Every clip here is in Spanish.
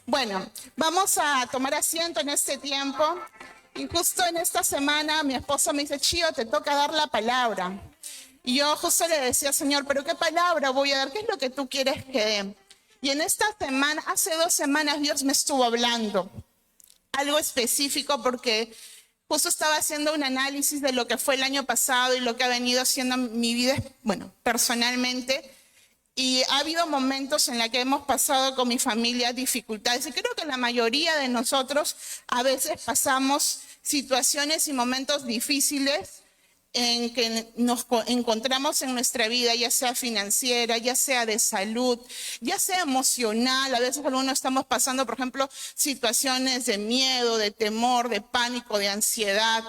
Bueno, vamos a tomar asiento en este tiempo. Y justo en esta semana mi esposo me dice, Chío, te toca dar la palabra. Y yo justo le decía, Señor, ¿pero qué palabra voy a dar? ¿Qué es lo que tú quieres que dé? Y en esta semana, hace 2 semanas, Dios me estuvo hablando algo específico porque justo estaba haciendo un análisis de lo que fue el año pasado y lo que ha venido haciendo mi vida, bueno, personalmente. Y ha habido momentos en los que hemos pasado con mi familia dificultades. Y creo que la mayoría de nosotros a veces pasamos situaciones y momentos difíciles en que nos encontramos en nuestra vida, ya sea financiera, ya sea de salud, ya sea emocional. A veces algunos estamos pasando, por ejemplo, situaciones de miedo, de temor, de pánico, de ansiedad.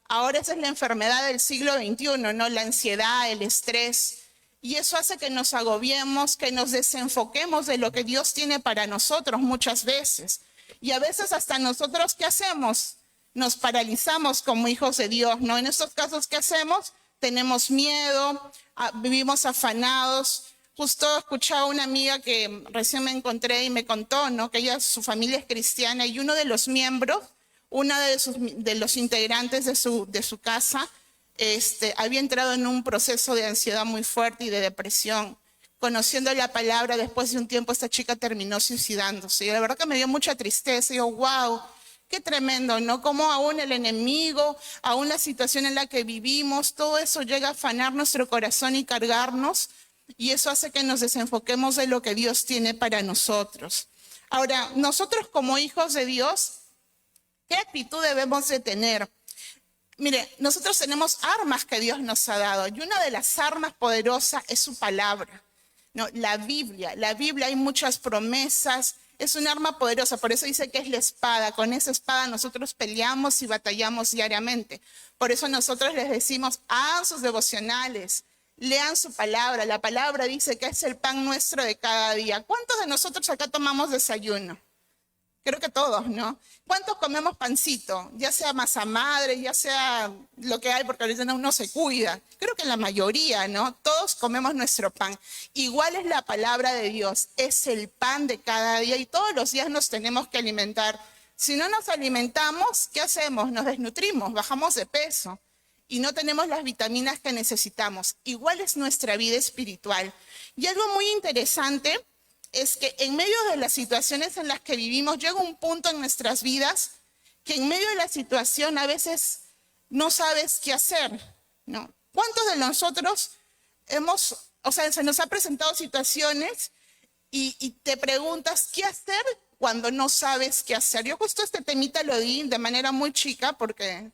Ahora esa es la enfermedad del siglo XXI, ¿no? La ansiedad, el estrés. Y eso hace que nos agobiemos, que nos desenfoquemos de lo que Dios tiene para nosotros muchas veces. Y a veces hasta nosotros, ¿qué hacemos? Nos paralizamos como hijos de Dios, ¿no? En estos casos, ¿qué hacemos? Tenemos miedo, vivimos afanados. Justo escuchaba a una amiga que recién me encontré y me contó, ¿no? Que ella, su familia es cristiana y uno de los miembros, una de los integrantes de su casa, había entrado en un proceso de ansiedad muy fuerte y de depresión. Conociendo la palabra, después de un tiempo esta chica terminó suicidándose. Y la verdad que me dio mucha tristeza. Y yo, wow, qué tremendo, ¿no? Cómo aún el enemigo, aún la situación en la que vivimos, todo eso llega a afanar nuestro corazón y cargarnos. Y eso hace que nos desenfoquemos de lo que Dios tiene para nosotros. Ahora, nosotros como hijos de Dios, ¿qué actitud debemos de tener? Mire, nosotros tenemos armas que Dios nos ha dado y una de las armas poderosas es su palabra, ¿no? La Biblia hay muchas promesas, es un arma poderosa, por eso dice que es la espada. Con esa espada nosotros peleamos y batallamos diariamente. Por eso nosotros les decimos, hagan sus devocionales, lean su palabra. La palabra dice que es el pan nuestro de cada día. ¿Cuántos de nosotros acá tomamos desayuno? Creo que todos, ¿no? ¿Cuántos comemos pancito? Ya sea masa madre, ya sea lo que hay, porque ahorita uno se cuida. Creo que la mayoría, ¿no? Todos comemos nuestro pan. Igual es la palabra de Dios, es el pan de cada día y todos los días nos tenemos que alimentar. Si no nos alimentamos, ¿qué hacemos? Nos desnutrimos, bajamos de peso y no tenemos las vitaminas que necesitamos. Igual es nuestra vida espiritual. Y algo muy interesante es que en medio de las situaciones en las que vivimos, llega un punto en nuestras vidas que en medio de la situación a veces no sabes qué hacer, ¿no? ¿Cuántos de nosotros se nos ha presentado situaciones y te preguntas qué hacer cuando no sabes qué hacer? Yo justo este temita lo di de manera muy chica porque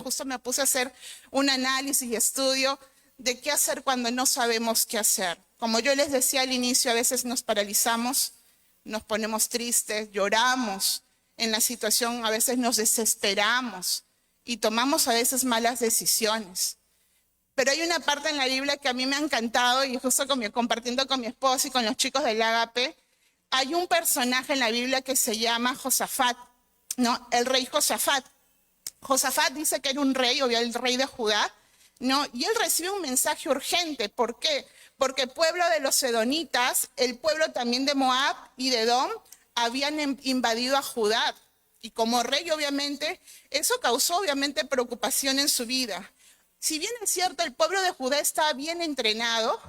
justo me puse a hacer un análisis y estudio de qué hacer cuando no sabemos qué hacer. Como yo les decía al inicio, a veces nos paralizamos, nos ponemos tristes, lloramos en la situación, a veces nos desesperamos y tomamos a veces malas decisiones. Pero hay una parte en la Biblia que a mí me ha encantado y justo compartiendo con mi esposo y con los chicos del Ágape, hay un personaje en la Biblia que se llama Josafat, ¿no? El rey Josafat. Josafat dice que era un rey, obviamente el rey de Judá, ¿no? Y él recibe un mensaje urgente. ¿Por qué? Porque el pueblo de los edonitas, el pueblo también de Moab y de Edom, habían invadido a Judá. Y como rey, obviamente, eso causó obviamente preocupación en su vida. Si bien es cierto, el pueblo de Judá estaba bien entrenado,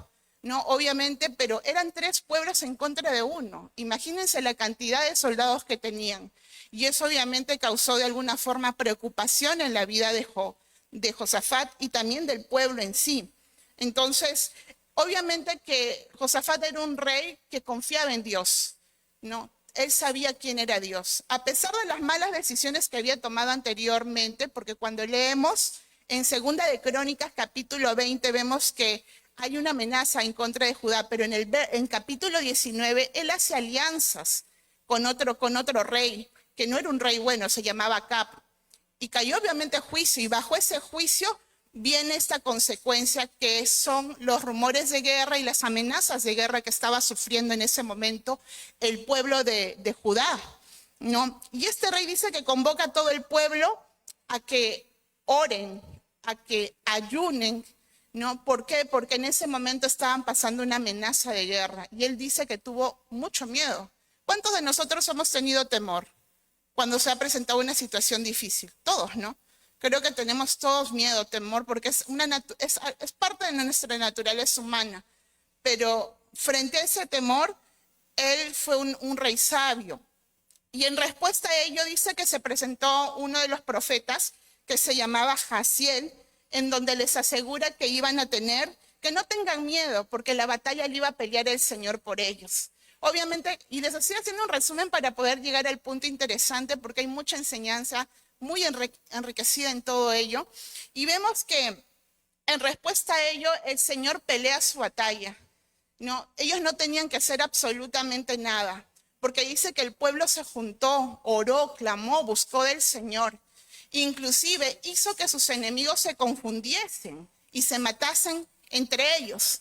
¿no? Obviamente, pero eran 3 pueblos en contra de uno. Imagínense la cantidad de soldados que tenían. Y eso obviamente causó de alguna forma preocupación en la vida de Josafat y también del pueblo en sí. Entonces, obviamente que Josafat era un rey que confiaba en Dios, ¿no? Él sabía quién era Dios, a pesar de las malas decisiones que había tomado anteriormente, porque cuando leemos en Segunda de Crónicas, capítulo 20, vemos que hay una amenaza en contra de Judá, pero en capítulo 19, él hace alianzas con otro rey, que no era un rey bueno, se llamaba Acab. Y cayó obviamente juicio, y bajo ese juicio viene esta consecuencia que son los rumores de guerra y las amenazas de guerra que estaba sufriendo en ese momento el pueblo de Judá, ¿no? Y este rey dice que convoca a todo el pueblo a que oren, a que ayunen, ¿no? ¿Por qué? Porque en ese momento estaban pasando una amenaza de guerra y él dice que tuvo mucho miedo ¿Cuántos de nosotros hemos tenido temor cuando se ha presentado una situación difícil? Todos, ¿no? Creo que tenemos todos miedo, temor, porque es parte de nuestra naturaleza humana. Pero frente a ese temor, él fue un rey sabio. Y en respuesta a ello dice que se presentó uno de los profetas que se llamaba Jaziel, en donde les asegura que iban a que no tengan miedo, porque la batalla le iba a pelear el Señor por ellos. Obviamente, y les estoy haciendo un resumen para poder llegar al punto interesante, porque hay mucha enseñanza muy enriquecida en todo ello. Y vemos que en respuesta a ello, el Señor pelea su batalla. No, ellos no tenían que hacer absolutamente nada, porque dice que el pueblo se juntó, oró, clamó, buscó del Señor. Inclusive hizo que sus enemigos se confundiesen y se matasen entre ellos.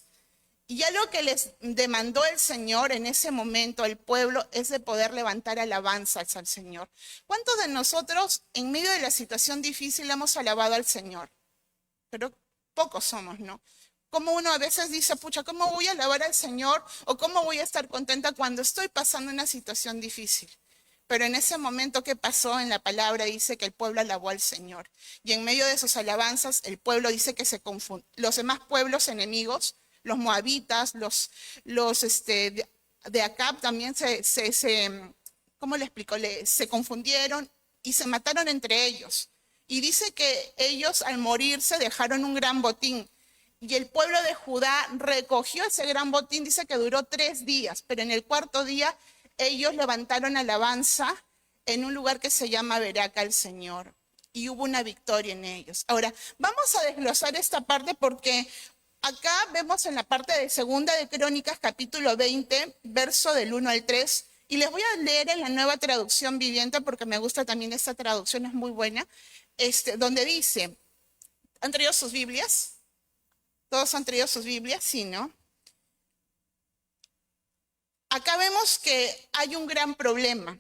Y ya lo que les demandó el Señor en ese momento al pueblo es de poder levantar alabanzas al Señor. ¿Cuántos de nosotros en medio de la situación difícil hemos alabado al Señor? Pero pocos somos, ¿no? Como uno a veces dice, pucha, ¿cómo voy a alabar al Señor? O ¿cómo voy a estar contenta cuando estoy pasando una situación difícil? Pero en ese momento que pasó en la palabra dice que el pueblo alabó al Señor. Y en medio de sus alabanzas, el pueblo dice que se confundió. Los demás pueblos enemigos, los moabitas, los de Acab también ¿cómo le explico? Se confundieron y se mataron entre ellos. Y dice que ellos al morirse dejaron un gran botín. Y el pueblo de Judá recogió ese gran botín, dice que duró 3 días, pero en el 4.º día ellos levantaron alabanza en un lugar que se llama Beraca al Señor. Y hubo una victoria en ellos. Ahora, vamos a desglosar esta parte porque acá vemos en la parte de Segunda de Crónicas, capítulo 20, verso del 1 al 3. Y les voy a leer en la Nueva Traducción Viviente porque me gusta también esta traducción, es muy buena. Donde dice, ¿han traído sus Biblias? ¿Todos han traído sus Biblias? Sí, ¿no? Acá vemos que hay un gran problema.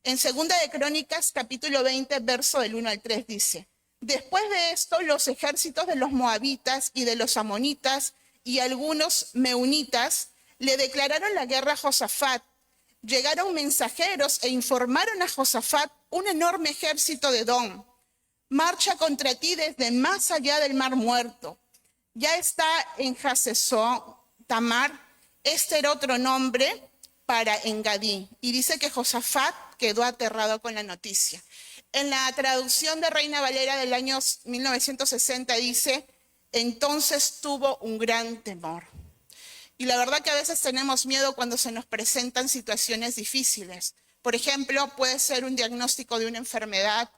En Segunda de Crónicas, capítulo 20, verso del 1 al 3 dice, después de esto, los ejércitos de los moabitas y de los amonitas y algunos meunitas le declararon la guerra a Josafat. Llegaron mensajeros e informaron a Josafat un enorme ejército de Edom. Marcha contra ti desde más allá del Mar Muerto. Ya está en Hazezón Tamar. Este era otro nombre para Engadí. Y dice que Josafat quedó aterrado con la noticia. En la traducción de Reina Valera del año 1960 dice, entonces tuvo un gran temor. Y la verdad que a veces tenemos miedo cuando se nos presentan situaciones difíciles. Por ejemplo, puede ser un diagnóstico de una enfermedad,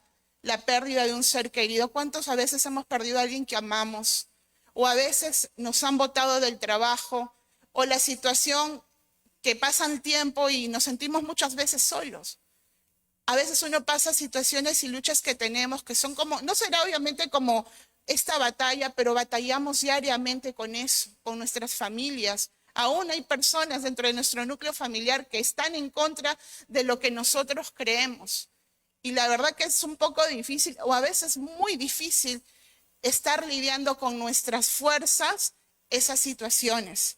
la pérdida de un ser querido. ¿Cuántos a veces hemos perdido a alguien que amamos? O a veces nos han botado del trabajo, o la situación que pasa el tiempo y nos sentimos muchas veces solos. A veces uno pasa situaciones y luchas que tenemos que son como, no será obviamente como esta batalla, pero batallamos diariamente con eso, con nuestras familias. Aún hay personas dentro de nuestro núcleo familiar que están en contra de lo que nosotros creemos. Y la verdad que es un poco difícil, o a veces muy difícil, estar lidiando con nuestras fuerzas esas situaciones.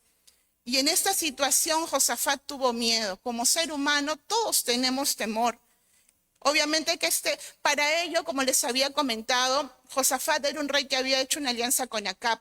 Y en esta situación Josafat tuvo miedo. Como ser humano todos tenemos temor. Obviamente que para ello, como les había comentado, Josafat era un rey que había hecho una alianza con Acab.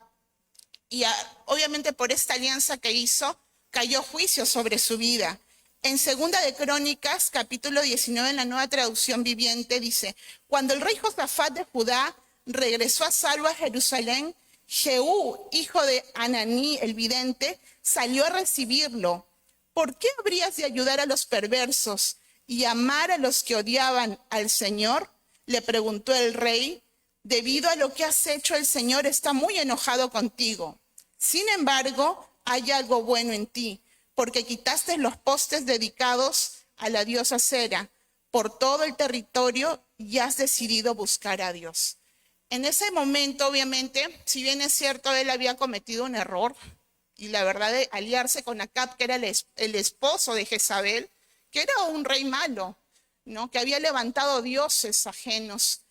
Y obviamente por esta alianza que hizo, cayó juicio sobre su vida. En Segunda de Crónicas, capítulo 19, en la Nueva Traducción Viviente, dice, cuando el rey Josafat de Judá regresó a salvo a Jerusalén, Jehú, hijo de Ananí, el vidente, salió a recibirlo. ¿Por qué habrías de ayudar a los perversos y amar a los que odiaban al Señor? Le preguntó el rey. Debido a lo que has hecho, el Señor está muy enojado contigo. Sin embargo, hay algo bueno en ti, porque quitaste los postes dedicados a la diosa Cera por todo el territorio y has decidido buscar a Dios. En ese momento, obviamente, si bien es cierto, él había cometido un error, y la verdad de aliarse con Acab, que era el esposo de Jezabel, que era un rey malo, ¿no? Que había levantado dioses ajenos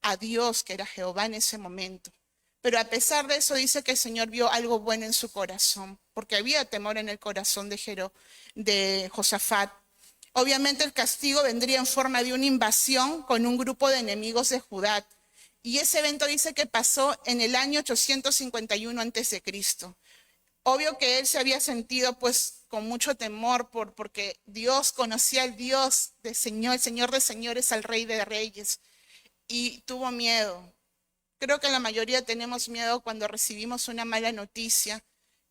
a Dios, que era Jehová en ese momento. Pero a pesar de eso dice que el Señor vio algo bueno en su corazón, porque había temor en el corazón de Josafat. Obviamente el castigo vendría en forma de una invasión con un grupo de enemigos de Judá. Y ese evento dice que pasó en el año 851 a.C. Obvio que él se había sentido pues con mucho temor porque Dios conocía al Dios de Señor, el Señor de señores, al Rey de reyes, y tuvo miedo. Creo que la mayoría tenemos miedo cuando recibimos una mala noticia,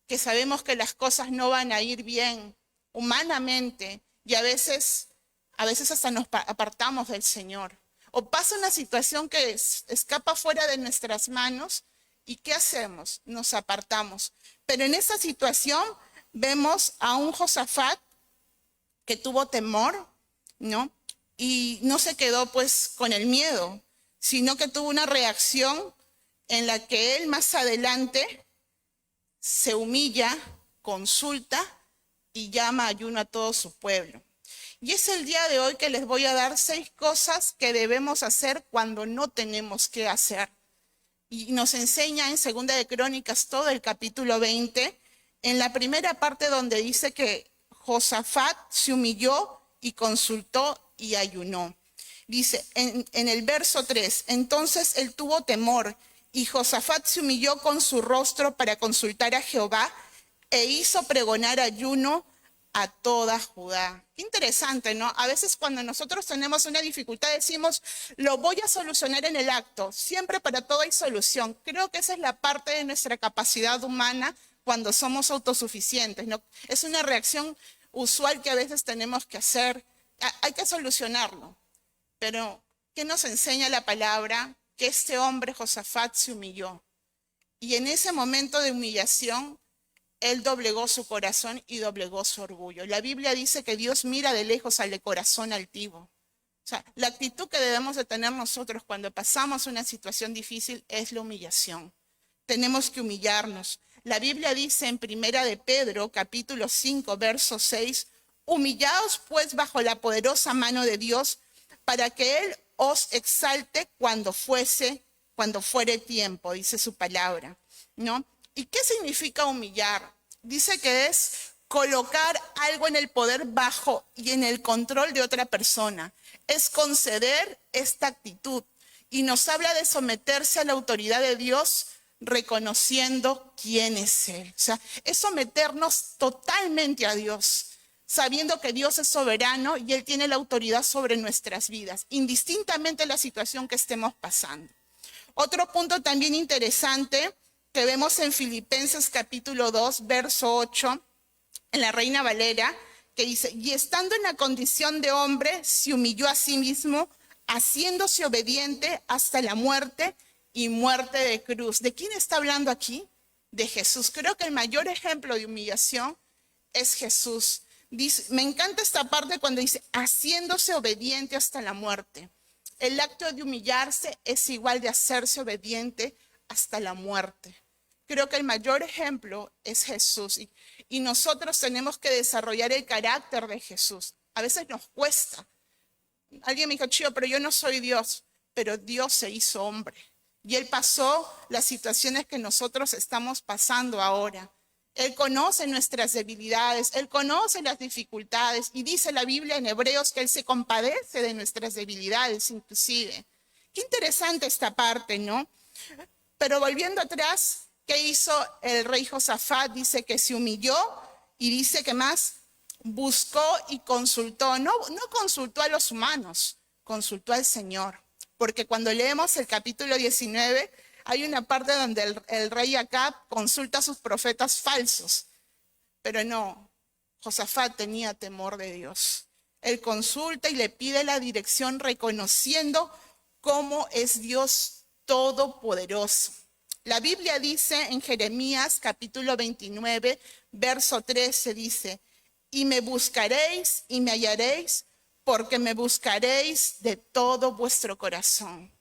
que sabemos que las cosas no van a ir bien humanamente y a veces hasta nos apartamos del Señor. O pasa una situación que escapa fuera de nuestras manos y ¿qué hacemos? Nos apartamos. Pero en esa situación vemos a un Josafat que tuvo temor, ¿no? Y no se quedó pues con el miedo, sino que tuvo una reacción en la que él más adelante se humilla, consulta y llama a ayuno a todo su pueblo. Y es el día de hoy que les voy a dar 6 cosas que debemos hacer cuando no tenemos que hacer. Y nos enseña en Segunda de Crónicas todo el capítulo 20, en la primera parte donde dice que Josafat se humilló y consultó y ayunó. Dice en el verso 3, entonces él tuvo temor y Josafat se humilló con su rostro para consultar a Jehová e hizo pregonar ayuno a toda Judá. Qué interesante, ¿no? A veces cuando nosotros tenemos una dificultad decimos, lo voy a solucionar en el acto. Siempre para todo hay solución. Creo que esa es la parte de nuestra capacidad humana cuando somos autosuficientes, ¿no? Es una reacción usual que a veces tenemos que hacer. Hay que solucionarlo. Pero, ¿qué nos enseña la palabra? Que este hombre, Josafat, se humilló. Y en ese momento de humillación, él doblegó su corazón y doblegó su orgullo. La Biblia dice que Dios mira de lejos al de corazón altivo. O sea, la actitud que debemos de tener nosotros cuando pasamos una situación difícil es la humillación. Tenemos que humillarnos. La Biblia dice en Primera de Pedro, capítulo 5, verso 6, humillaos pues bajo la poderosa mano de Dios para que Él os exalte cuando fuere tiempo, dice su palabra, ¿no? ¿Y qué significa humillar? Dice que es colocar algo en el poder bajo y en el control de otra persona. Es conceder esta actitud. Y nos habla de someterse a la autoridad de Dios reconociendo quién es Él. O sea, es someternos totalmente a Dios, sabiendo que Dios es soberano y Él tiene la autoridad sobre nuestras vidas, indistintamente de la situación que estemos pasando. Otro punto también interesante que vemos en Filipenses capítulo 2, verso 8, en la Reina Valera, que dice, y estando en la condición de hombre, se humilló a sí mismo, haciéndose obediente hasta la muerte y muerte de cruz. ¿De quién está hablando aquí? De Jesús. Creo que el mayor ejemplo de humillación es Jesús. Dice, me encanta esta parte cuando dice, haciéndose obediente hasta la muerte. El acto de humillarse es igual de hacerse obediente hasta la muerte. Creo que el mayor ejemplo es Jesús y nosotros tenemos que desarrollar el carácter de Jesús. A veces nos cuesta. Alguien me dijo, Chío, pero yo no soy Dios, pero Dios se hizo hombre. Y Él pasó las situaciones que nosotros estamos pasando ahora. Él conoce nuestras debilidades, Él conoce las dificultades y dice la Biblia en Hebreos que Él se compadece de nuestras debilidades inclusive. Qué interesante esta parte, ¿no? Pero volviendo atrás, ¿qué hizo el rey Josafat? Dice que se humilló y dice que más buscó y consultó. No consultó a los humanos, consultó al Señor. Porque cuando leemos el capítulo 19, hay una parte donde el rey Acab consulta a sus profetas falsos. Pero no, Josafat tenía temor de Dios. Él consulta y le pide la dirección reconociendo cómo es Dios todopoderoso. La Biblia dice en Jeremías capítulo 29, verso 13, dice, y me buscaréis y me hallaréis, porque me buscaréis de todo vuestro corazón.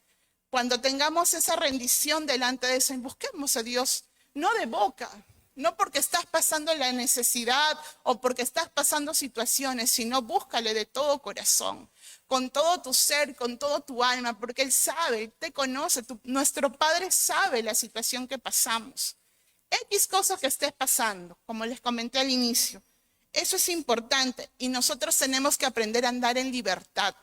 Cuando tengamos esa rendición delante de Él, busquemos a Dios, no de boca, no porque estás pasando la necesidad o porque estás pasando situaciones, sino búscale de todo corazón, con todo tu ser, con todo tu alma, porque Él sabe, Él te conoce, nuestro Padre sabe la situación que pasamos. X cosas que estés pasando, como les comenté al inicio, Eso es importante y nosotros tenemos que aprender a andar en libertad,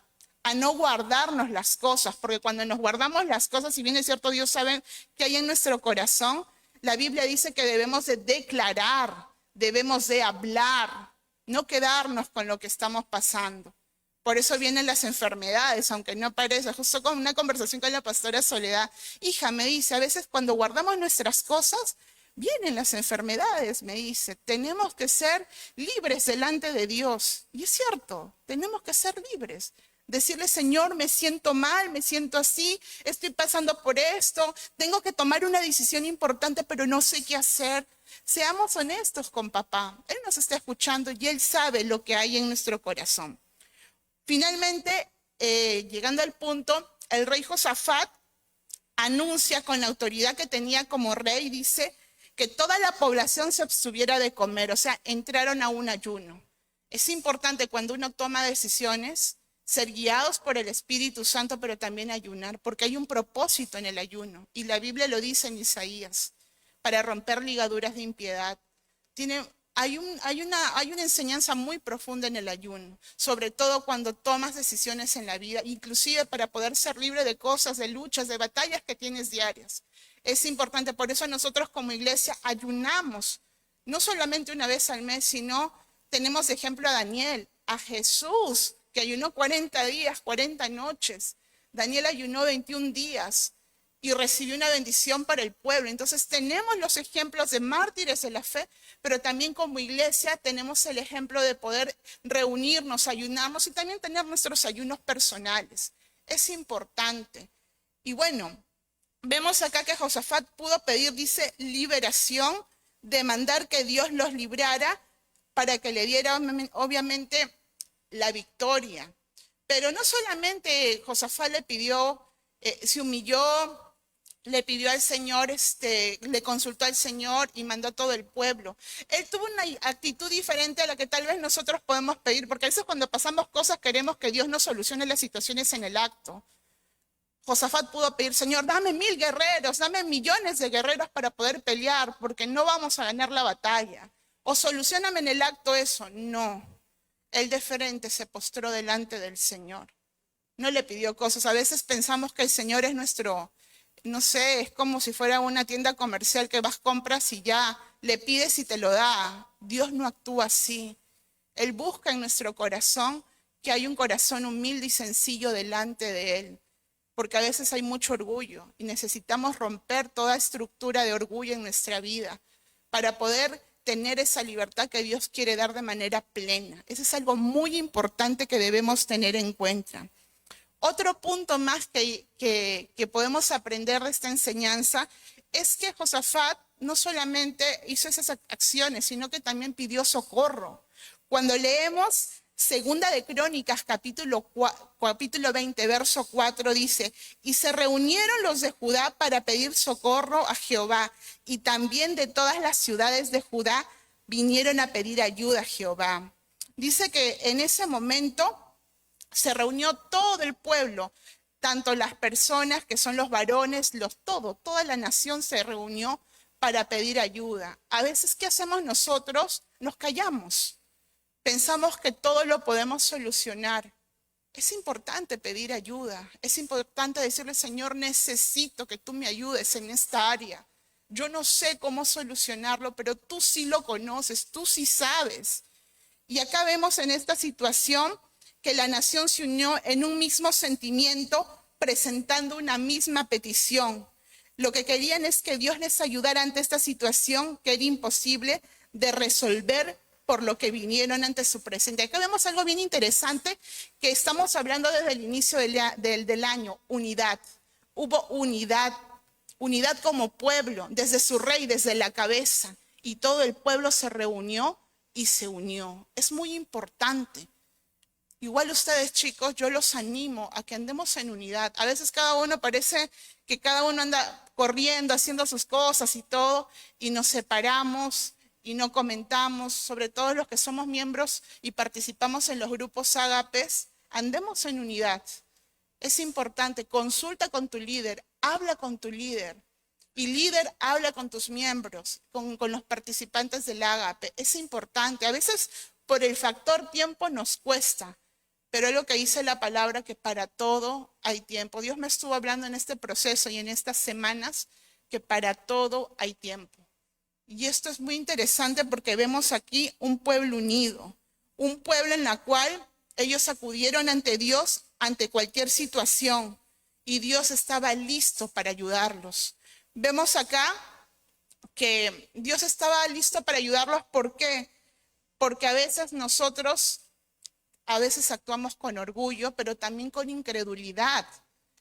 a no guardarnos las cosas, porque cuando nos guardamos las cosas, si bien es cierto, Dios sabe qué hay en nuestro corazón, la Biblia dice que debemos de declarar, debemos de hablar, no quedarnos con lo que estamos pasando. Por eso vienen las enfermedades, aunque no parezca. Justo con una conversación con la pastora Soledad, hija, me dice, a veces cuando guardamos nuestras cosas, vienen las enfermedades, me dice. Tenemos que ser libres delante de Dios. Y es cierto, tenemos que ser libres. Decirle, Señor, me siento mal, me siento así, estoy pasando por esto, tengo que tomar una decisión importante, pero no sé qué hacer. Seamos honestos con papá. Él nos está escuchando y él sabe lo que hay en nuestro corazón. Finalmente, llegando al punto, el rey Josafat anuncia con la autoridad que tenía como rey, dice que toda la población se abstuviera de comer, o sea, entraron a un ayuno. Es importante cuando uno toma decisiones, ser guiados por el Espíritu Santo, pero también ayunar, porque hay un propósito en el ayuno, y la Biblia lo dice en Isaías, para romper ligaduras de impiedad. Hay una enseñanza muy profunda en el ayuno, sobre todo cuando tomas decisiones en la vida, inclusive para poder ser libre de cosas, de luchas, de batallas que tienes diarias. Es importante, por eso nosotros como iglesia ayunamos, no solamente una vez al mes, sino tenemos de ejemplo a Daniel, a Jesús, que ayunó 40 días, 40 noches. Daniel ayunó 21 días y recibió una bendición para el pueblo. Entonces tenemos los ejemplos de mártires de la fe, pero también como iglesia tenemos el ejemplo de poder reunirnos, ayunarnos y también tener nuestros ayunos personales. Es importante. Y bueno, vemos acá que Josafat pudo pedir, dice, liberación, demandar que Dios los librara para que le diera obviamente la victoria. Pero no solamente Josafat le pidió, se humilló, le pidió al Señor, le consultó al Señor y mandó a todo el pueblo. Él tuvo una actitud diferente a la que tal vez nosotros podemos pedir, porque a veces cuando pasamos cosas queremos que Dios nos solucione las situaciones en el acto. Josafat pudo pedir, Señor, dame 1000 guerreros, dame millones de guerreros para poder pelear, porque no vamos a ganar la batalla. O solucioname en el acto eso. No. Él de frente se postró delante del Señor. No le pidió cosas. A veces pensamos que el Señor es nuestro, no sé, es como si fuera una tienda comercial que vas, compras y ya le pides y te lo da. Dios no actúa así. Él busca en nuestro corazón que hay un corazón humilde y sencillo delante de Él. Porque a veces hay mucho orgullo y necesitamos romper toda estructura de orgullo en nuestra vida para poder tener esa libertad que Dios quiere dar de manera plena. Eso es algo muy importante que debemos tener en cuenta. Otro punto más que podemos aprender de esta enseñanza es que Josafat no solamente hizo esas acciones, sino que también pidió socorro. Cuando leemos Segunda de Crónicas, capítulo 20, verso 4, dice, y se reunieron los de Judá para pedir socorro a Jehová, y también de todas las ciudades de Judá vinieron a pedir ayuda a Jehová. Dice que en ese momento se reunió todo el pueblo, tanto las personas que son los varones, toda la nación se reunió para pedir ayuda. A veces, ¿qué hacemos nosotros? Nos callamos. Pensamos que todo lo podemos solucionar. Es importante pedir ayuda. Es importante decirle, Señor, necesito que tú me ayudes en esta área. Yo no sé cómo solucionarlo, pero tú sí lo conoces, tú sí sabes. Y acá vemos en esta situación que la nación se unió en un mismo sentimiento, presentando una misma petición. Lo que querían es que Dios les ayudara ante esta situación que era imposible de resolver por lo que vinieron ante su presencia. Acá vemos algo bien interesante que estamos hablando desde el inicio del año, unidad. Hubo unidad como pueblo, desde su rey, desde la cabeza, y todo el pueblo se reunió y se unió. Es muy importante. Igual ustedes, chicos, yo los animo a que andemos en unidad. A veces cada uno parece que cada uno anda corriendo, haciendo sus cosas y todo, y nos separamos y no comentamos, sobre todo los que somos miembros y participamos en los grupos ágapes, andemos en unidad. Es importante, consulta con tu líder, habla con tu líder, y líder habla con tus miembros, con los participantes del ágape. Es importante. A veces por el factor tiempo nos cuesta, pero es lo que dice la palabra, que para todo hay tiempo. Dios me estuvo hablando en este proceso y en estas semanas que para todo hay tiempo. Y esto es muy interesante porque vemos aquí un pueblo unido, un pueblo en la cual ellos acudieron ante Dios ante cualquier situación y Dios estaba listo para ayudarlos. Vemos acá que Dios estaba listo para ayudarlos. ¿Por qué? Porque a veces nosotros, actuamos con orgullo, pero también con incredulidad.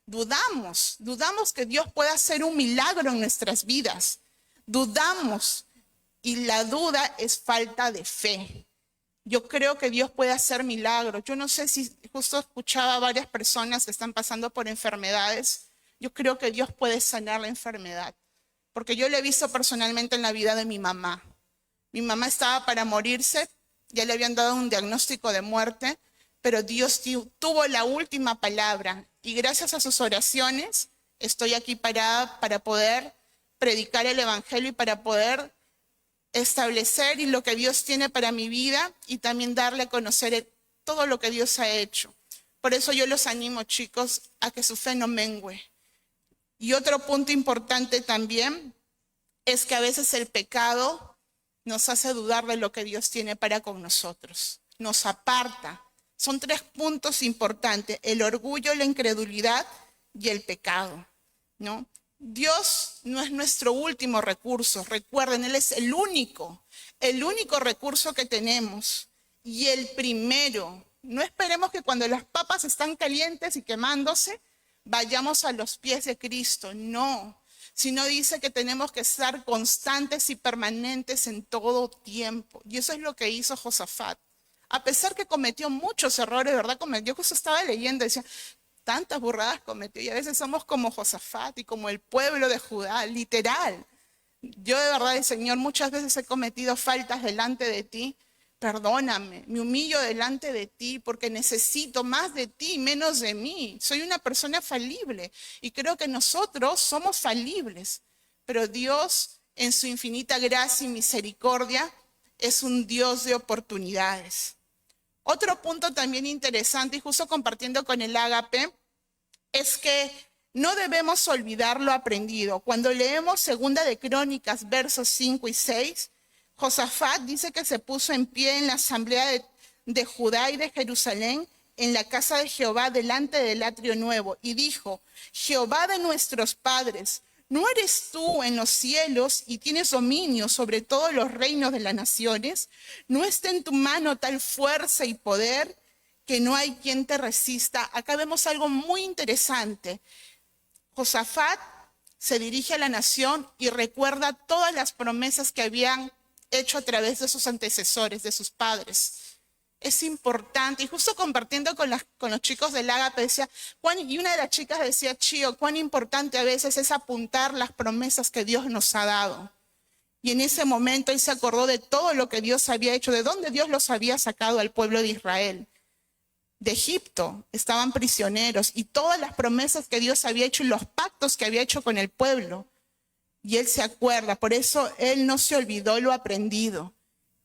Dudamos que Dios pueda hacer un milagro en nuestras vidas. Dudamos, y la duda es falta de fe. Yo creo que Dios puede hacer milagros. Yo no sé si justo escuchaba a varias personas que están pasando por enfermedades. Yo creo que Dios puede sanar la enfermedad, porque yo lo he visto personalmente en la vida de mi mamá. Mi mamá estaba para morirse, ya le habían dado un diagnóstico de muerte, pero Dios tuvo la última palabra y gracias a sus oraciones estoy aquí parada para poder predicar el evangelio y para poder establecer y lo que Dios tiene para mi vida y también darle a conocer todo lo que Dios ha hecho. Por eso yo los animo, chicos, a que su fe no mengue. Y otro punto importante también es que a veces el pecado nos hace dudar de lo que Dios tiene para con nosotros. Nos aparta. Son 3 puntos importantes: el orgullo, la incredulidad y el pecado, ¿no? Dios no es nuestro último recurso. Recuerden, Él es el único recurso que tenemos y el primero. No esperemos que cuando las papas están calientes y quemándose, vayamos a los pies de Cristo. No, sino dice que tenemos que estar constantes y permanentes en todo tiempo. Y eso es lo que hizo Josafat. A pesar que cometió muchos errores, ¿verdad? Yo justo estaba leyendo, decía, tantas burradas cometió, y a veces somos como Josafat y como el pueblo de Judá, literal. Yo de verdad, Señor, muchas veces he cometido faltas delante de ti. Perdóname, me humillo delante de ti porque necesito más de ti, menos de mí. Soy una persona falible y creo que nosotros somos falibles, pero Dios en su infinita gracia y misericordia es un Dios de oportunidades. Otro punto también interesante, y justo compartiendo con el Ágape, es que no debemos olvidar lo aprendido. Cuando leemos Segunda de Crónicas, versos 5 y 6, Josafat dice que se puso en pie en la asamblea de Judá y de Jerusalén, en la casa de Jehová, delante del atrio nuevo, y dijo: Jehová de nuestros padres, ¿no eres tú en los cielos y tienes dominio sobre todos los reinos de las naciones? ¿No está en tu mano tal fuerza y poder que no hay quien te resista? Acá vemos algo muy interesante. Josafat se dirige a la nación y recuerda todas las promesas que habían hecho a través de sus antecesores, de sus padres. Es importante, y justo compartiendo con los chicos del Ágape, decía, y una de las chicas decía, Chío, cuán importante a veces es apuntar las promesas que Dios nos ha dado. Y en ese momento él se acordó de todo lo que Dios había hecho, de dónde Dios los había sacado al pueblo de Israel. De Egipto, estaban prisioneros, y todas las promesas que Dios había hecho y los pactos que había hecho con el pueblo. Y él se acuerda, por eso él no se olvidó lo aprendido.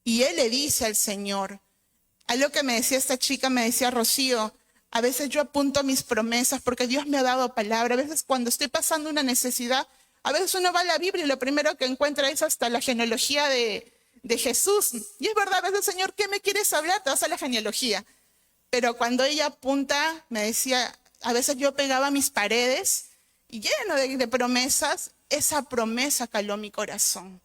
Y él le dice al Señor, algo que me decía esta chica, me decía, Rocío, a veces yo apunto mis promesas porque Dios me ha dado palabra. A veces cuando estoy pasando una necesidad, a veces uno va a la Biblia y lo primero que encuentra es hasta la genealogía de Jesús. Y es verdad, a veces, Señor, ¿qué me quieres hablar? Te vas a la genealogía. Pero cuando ella apunta, me decía, a veces yo pegaba mis paredes y lleno de promesas, esa promesa caló mi corazón.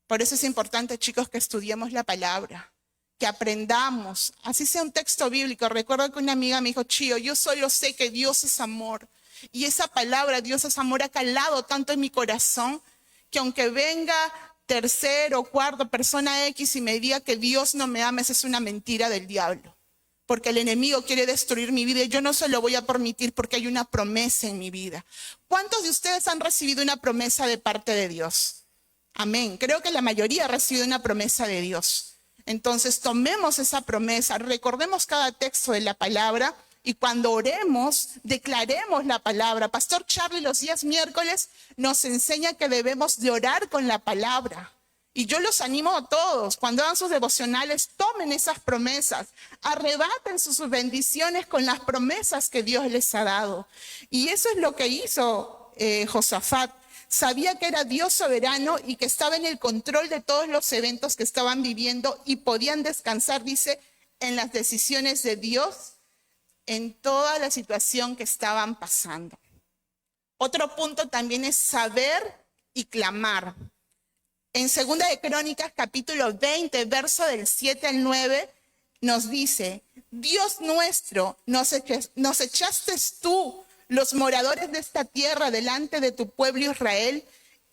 Por eso es importante, chicos, que estudiemos la palabra, que aprendamos, así sea un texto bíblico. Recuerdo que una amiga me dijo, Chío, yo solo sé que Dios es amor. Y esa palabra, Dios es amor, ha calado tanto en mi corazón, que aunque venga tercero o cuarto persona X y me diga que Dios no me ama, esa es una mentira del diablo. Porque el enemigo quiere destruir mi vida y yo no se lo voy a permitir porque hay una promesa en mi vida. ¿Cuántos de ustedes han recibido una promesa de parte de Dios? Amén. Creo que la mayoría ha recibido una promesa de Dios. Entonces tomemos esa promesa, recordemos cada texto de la palabra y cuando oremos, declaremos la palabra. Pastor Charlie los días miércoles nos enseña que debemos de orar con la palabra. Y yo los animo a todos, cuando hagan sus devocionales, tomen esas promesas, arrebaten sus bendiciones con las promesas que Dios les ha dado. Y eso es lo que hizo Josafat. Sabía que era Dios soberano y que estaba en el control de todos los eventos que estaban viviendo y podían descansar, dice, en las decisiones de Dios en toda la situación que estaban pasando. Otro punto también es saber y clamar. En 2 de Crónicas, capítulo 20, verso del 7 al 9, nos dice: Dios nuestro, nos echaste tú, los moradores de esta tierra, delante de tu pueblo Israel,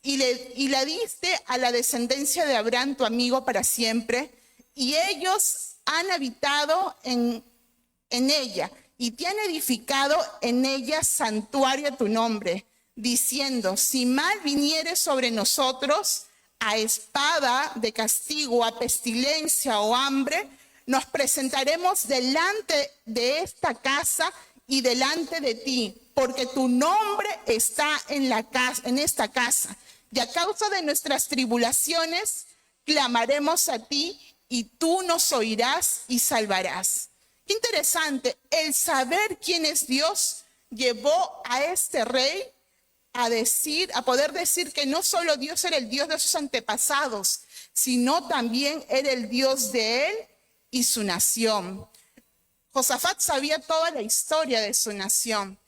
y la diste a la descendencia de Abraham, tu amigo, para siempre, y ellos han habitado en ella, y te han edificado en ella santuario a tu nombre, diciendo: si mal viniere sobre nosotros, a espada de castigo, a pestilencia o hambre, nos presentaremos delante de esta casa y delante de ti, porque tu nombre está en esta casa. Y a causa de nuestras tribulaciones, clamaremos a ti y tú nos oirás y salvarás. Qué interesante, el saber quién es Dios llevó a este rey a poder decir que no solo Dios era el Dios de sus antepasados, sino también era el Dios de él y su nación. Josafat sabía toda la historia de su nación.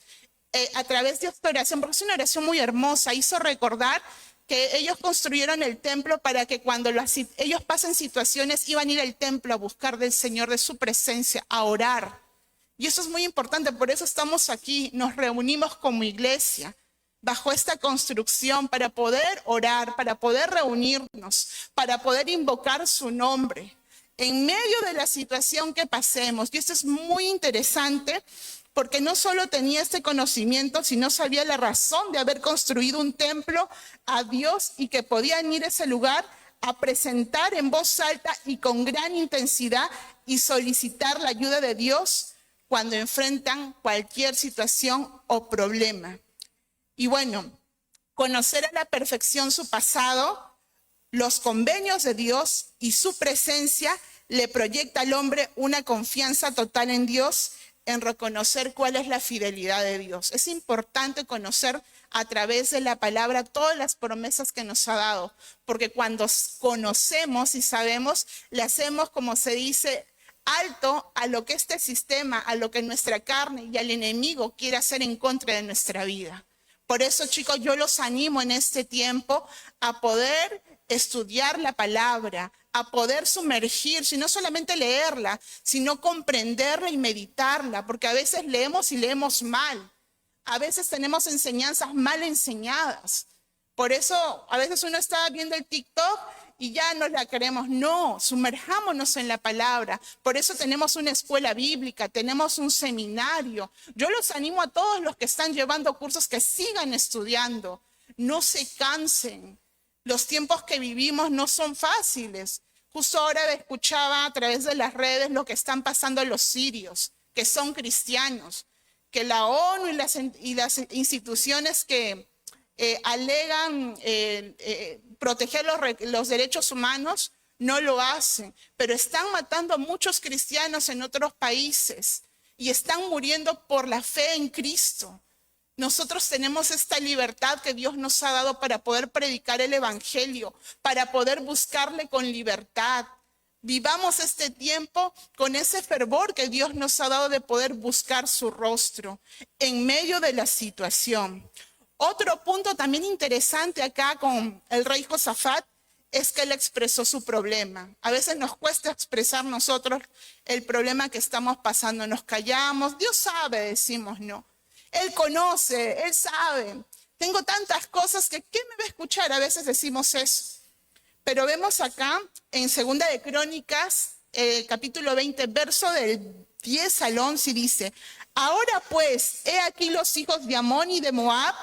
A través de esta oración, porque es una oración muy hermosa, hizo recordar que ellos construyeron el templo para que cuando ellos pasen situaciones, iban a ir al templo a buscar del Señor, de su presencia, a orar. Y eso es muy importante, por eso estamos aquí, nos reunimos como iglesia, bajo esta construcción, para poder orar, para poder reunirnos, para poder invocar su nombre en medio de la situación que pasemos. Y esto es muy interesante, porque no solo tenía este conocimiento, sino sabía la razón de haber construido un templo a Dios y que podían ir a ese lugar a presentar en voz alta y con gran intensidad y solicitar la ayuda de Dios cuando enfrentan cualquier situación o problema. Y bueno, conocer a la perfección su pasado, los convenios de Dios y su presencia le proyecta al hombre una confianza total en Dios, en reconocer cuál es la fidelidad de Dios. Es importante conocer a través de la palabra todas las promesas que nos ha dado, porque cuando conocemos y sabemos, le hacemos, como se dice, alto a lo que este sistema, a lo que nuestra carne y al enemigo quiere hacer en contra de nuestra vida. Por eso, chicos, yo los animo en este tiempo a poder estudiar la palabra, a poder sumergirse, y no solamente leerla, sino comprenderla y meditarla, porque a veces leemos y leemos mal. A veces tenemos enseñanzas mal enseñadas. Por eso a veces uno está viendo el TikTok y ya no la queremos. No, sumerjámonos en la palabra. Por eso tenemos una escuela bíblica, tenemos un seminario. Yo los animo a todos los que están llevando cursos que sigan estudiando. No se cansen. Los tiempos que vivimos no son fáciles. Justo ahora escuchaba a través de las redes lo que están pasando los sirios, que son cristianos, que la ONU y las instituciones que alegan proteger los derechos humanos no lo hacen, pero están matando a muchos cristianos en otros países y están muriendo por la fe en Cristo. Nosotros tenemos esta libertad que Dios nos ha dado para poder predicar el evangelio, para poder buscarle con libertad. Vivamos este tiempo con ese fervor que Dios nos ha dado de poder buscar su rostro en medio de la situación. Otro punto también interesante acá con el rey Josafat es que él expresó su problema. A veces nos cuesta expresar nosotros el problema que estamos pasando. Nos callamos, Dios sabe, decimos no. Él conoce, Él sabe. Tengo tantas cosas que ¿qué me va a escuchar? A veces decimos eso. Pero vemos acá en 2 de Crónicas, capítulo 20, verso del 10 al 11, dice: ahora pues, he aquí los hijos de Amón y de Moab,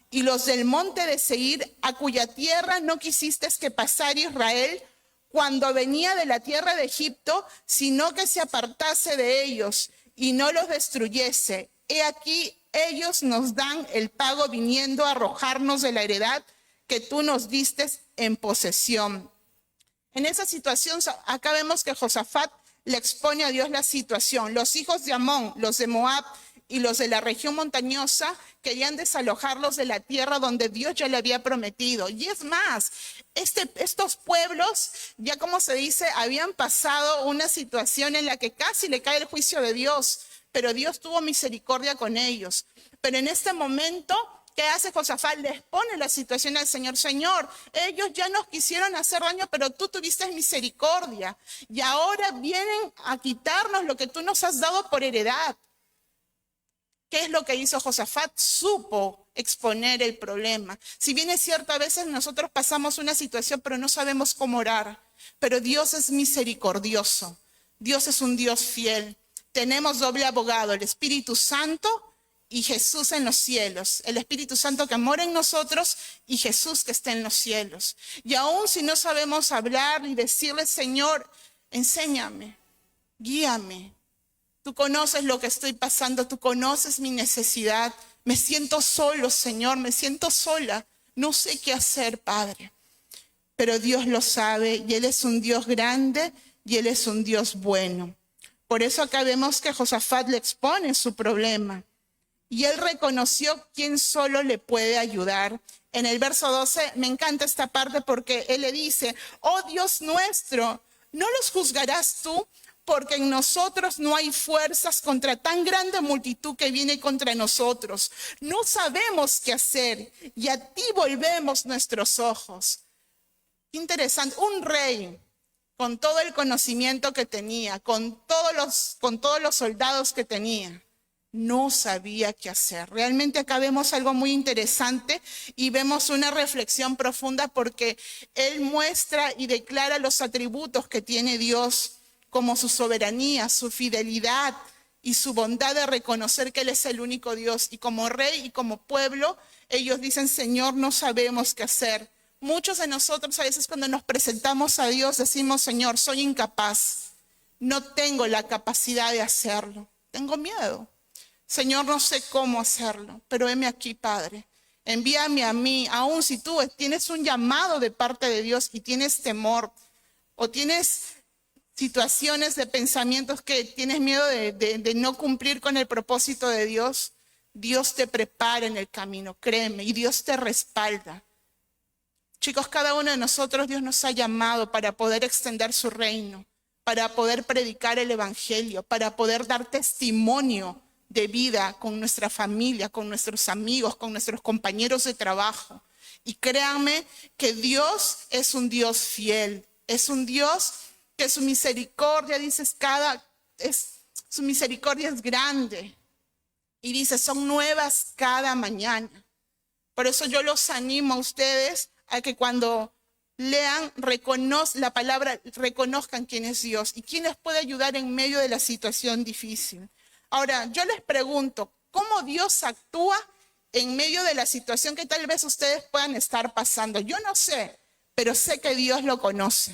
y los del monte de Seir, a cuya tierra no quisiste que pasara Israel cuando venía de la tierra de Egipto, sino que se apartase de ellos y no los destruyese. He aquí, ellos nos dan el pago viniendo a arrojarnos de la heredad que tú nos diste en posesión. En esa situación, acá vemos que Josafat le expone a Dios la situación. Los hijos de Amón, los de Moab y los de la región montañosa querían desalojarlos de la tierra donde Dios ya le había prometido. Y es más, estos pueblos, ya como se dice, habían pasado una situación en la que casi le cae el juicio de Dios, pero Dios tuvo misericordia con ellos. Pero en este momento, ¿qué hace Josafat? Les pone la situación al Señor. Señor, ellos ya nos quisieron hacer daño, pero tú tuviste misericordia. Y ahora vienen a quitarnos lo que tú nos has dado por heredad. ¿Qué es lo que hizo Josafat? Supo exponer el problema. Si bien es cierto, a veces nosotros pasamos una situación, pero no sabemos cómo orar. Pero Dios es misericordioso. Dios es un Dios fiel. Tenemos doble abogado, el Espíritu Santo y Jesús en los cielos. El Espíritu Santo que mora en nosotros y Jesús que está en los cielos. Y aún si no sabemos hablar y decirle, Señor, enséñame, guíame. Tú conoces lo que estoy pasando, tú conoces mi necesidad. Me siento solo, Señor, me siento sola. No sé qué hacer, Padre. Pero Dios lo sabe y Él es un Dios grande y Él es un Dios bueno. Por eso acá vemos que Josafat le expone su problema. Y él reconoció quién solo le puede ayudar. En el verso 12 me encanta esta parte porque él le dice, oh Dios nuestro, ¿no los juzgarás tú? Porque en nosotros no hay fuerzas contra tan grande multitud que viene contra nosotros. No sabemos qué hacer y a ti volvemos nuestros ojos. Qué interesante, un rey con todo el conocimiento que tenía, con todos los soldados que tenía, no sabía qué hacer. Realmente acá vemos algo muy interesante y vemos una reflexión profunda porque él muestra y declara los atributos que tiene Dios, como su soberanía, su fidelidad y su bondad de reconocer que Él es el único Dios. Y como rey y como pueblo, ellos dicen, Señor, no sabemos qué hacer. Muchos de nosotros a veces cuando nos presentamos a Dios decimos, Señor, soy incapaz. No tengo la capacidad de hacerlo. Tengo miedo. Señor, no sé cómo hacerlo, pero heme aquí, Padre. Envíame a mí, aun si tú tienes un llamado de parte de Dios y tienes temor o tienes situaciones de pensamientos que tienes miedo de no cumplir con el propósito de Dios, Dios te prepara en el camino, créeme, y Dios te respalda. Chicos, cada uno de nosotros Dios nos ha llamado para poder extender su reino, para poder predicar el evangelio, para poder dar testimonio de vida con nuestra familia, con nuestros amigos, con nuestros compañeros de trabajo. Y créanme que Dios es un Dios fiel, es un Dios que su misericordia, dices, su misericordia es grande. Y dice, son nuevas cada mañana. Por eso yo los animo a ustedes a que cuando lean la palabra, reconozcan quién es Dios y quién les puede ayudar en medio de la situación difícil. Ahora, yo les pregunto, ¿cómo Dios actúa en medio de la situación que tal vez ustedes puedan estar pasando? Yo no sé, pero sé que Dios lo conoce.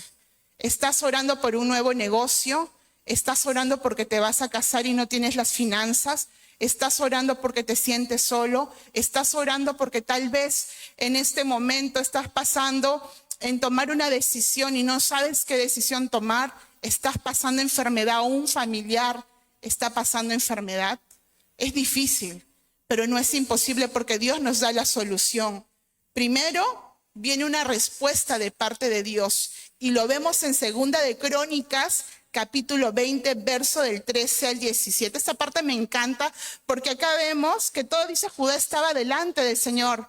Estás orando por un nuevo negocio, estás orando porque te vas a casar y no tienes las finanzas, estás orando porque te sientes solo, estás orando porque tal vez en este momento estás pasando en tomar una decisión y no sabes qué decisión tomar, estás pasando enfermedad o un familiar está pasando enfermedad. Es difícil, pero no es imposible porque Dios nos da la solución. Primero viene una respuesta de parte de Dios. Y lo vemos en 2 de Crónicas, capítulo 20, verso del 13 al 17. Esta parte me encanta porque acá vemos que todo dice Judá estaba delante del Señor.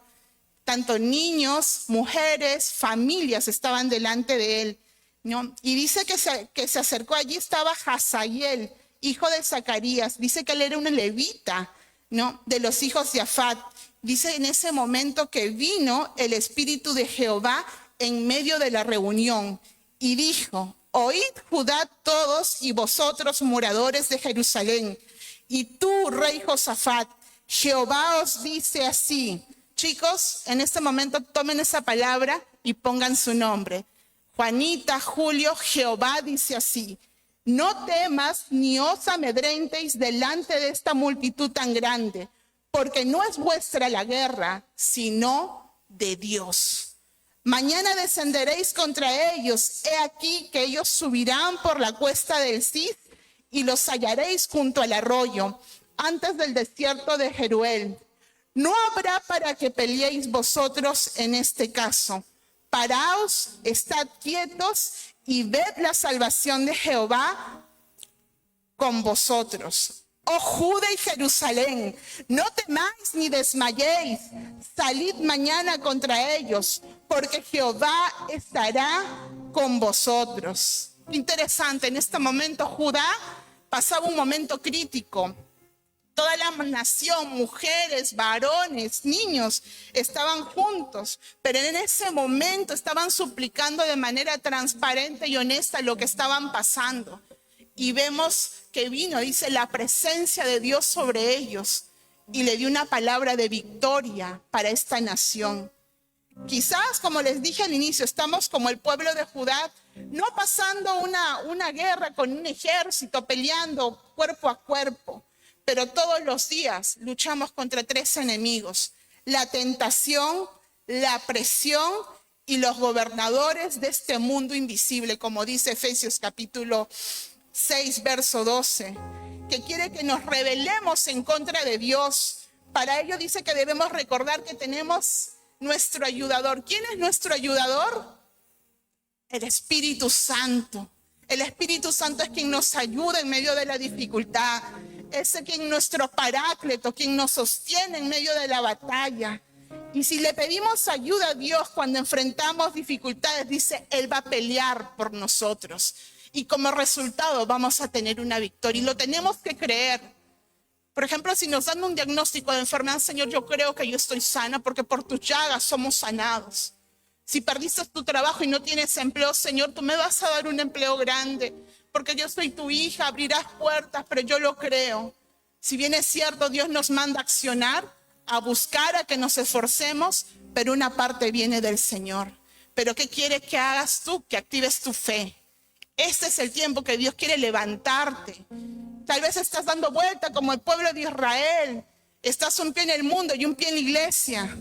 Tanto niños, mujeres, familias estaban delante de él, ¿no? Y dice que se acercó, allí estaba Hazael, hijo de Zacarías. Dice que él era un levita, ¿no? De los hijos de Afat. Dice en ese momento que vino el Espíritu de Jehová en medio de la reunión y dijo, oíd Judá todos y vosotros moradores de Jerusalén, y tú, rey Josafat, Jehová os dice así. Chicos, en este momento tomen esa palabra y pongan su nombre. Juanita, Julio, Jehová dice así, no temas ni os amedrentéis delante de esta multitud tan grande, porque no es vuestra la guerra, sino de Dios. Mañana descenderéis contra ellos. He aquí que ellos subirán por la cuesta del Cis y los hallaréis junto al arroyo, antes del desierto de Jeruel. No habrá para que peleéis vosotros en este caso. Paraos, estad quietos y ved la salvación de Jehová con vosotros. Oh Judá y Jerusalén, no temáis ni desmayéis, salid mañana contra ellos, porque Jehová estará con vosotros. Interesante, en este momento Judá pasaba un momento crítico. Toda la nación, mujeres, varones, niños, estaban juntos, pero en ese momento estaban suplicando de manera transparente y honesta lo que estaban pasando. Y vemos que vino, dice, la presencia de Dios sobre ellos y le dio una palabra de victoria para esta nación. Quizás, como les dije al inicio, estamos como el pueblo de Judá, no pasando una guerra con un ejército, peleando cuerpo a cuerpo, pero todos los días luchamos contra tres enemigos: la tentación, la presión y los gobernadores de este mundo invisible, como dice Efesios capítulo 6, verso 12, que quiere que nos rebelemos en contra de Dios. Para ello dice que debemos recordar que tenemos nuestro ayudador. ¿Quién es nuestro ayudador? El Espíritu Santo. El Espíritu Santo es quien nos ayuda en medio de la dificultad. Es quien nuestro paráclito, quien nos sostiene en medio de la batalla. Y si le pedimos ayuda a Dios cuando enfrentamos dificultades, dice, Él va a pelear por nosotros. Y como resultado vamos a tener una victoria. Y lo tenemos que creer. Por ejemplo, si nos dan un diagnóstico de enfermedad, Señor, yo creo que yo estoy sana porque por tus llagas somos sanados. Si perdiste tu trabajo y no tienes empleo, Señor, tú me vas a dar un empleo grande porque yo soy tu hija, abrirás puertas, pero yo lo creo. Si bien es cierto, Dios nos manda a accionar, a buscar, a que nos esforcemos, pero una parte viene del Señor. Pero ¿qué quiere que hagas tú? Que actives tu fe. Este es el tiempo que Dios quiere levantarte. Tal vez estás dando vuelta como el pueblo de Israel. Estás un pie en el mundo y un pie en la iglesia.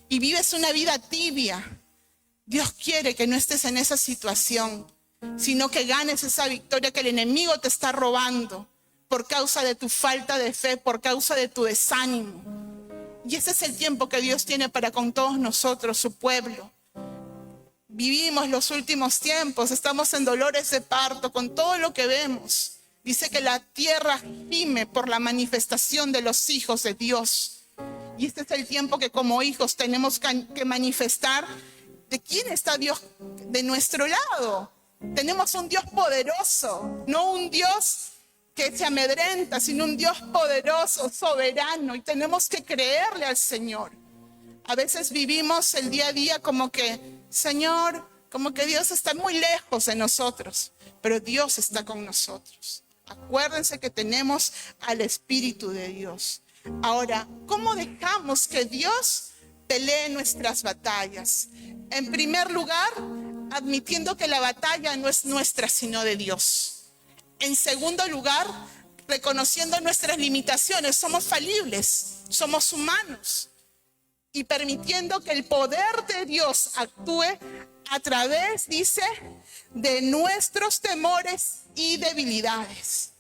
Y vives una vida tibia. Dios quiere que no estés en esa situación, sino que ganes esa victoria que el enemigo te está robando por causa de tu falta de fe, por causa de tu desánimo. Y ese es el tiempo que Dios tiene para con todos nosotros, su pueblo. Vivimos los últimos tiempos, estamos en dolores de parto con todo lo que vemos. Dice que la tierra gime por la manifestación de los hijos de Dios. Y este es el tiempo que como hijos tenemos que manifestar de quién está Dios de nuestro lado. Tenemos un Dios poderoso, no un Dios que se amedrenta, sino un Dios poderoso, soberano. Y tenemos que creerle al Señor. A veces vivimos el día a día como que, Señor, como que Dios está muy lejos de nosotros, pero Dios está con nosotros. Acuérdense que tenemos al Espíritu de Dios. Ahora, ¿cómo dejamos que Dios pelee nuestras batallas? En primer lugar, admitiendo que la batalla no es nuestra, sino de Dios. En segundo lugar, reconociendo nuestras limitaciones. Somos falibles, somos humanos. Y permitiendo que el poder de Dios actúe a través, dice, de nuestros temores y debilidades.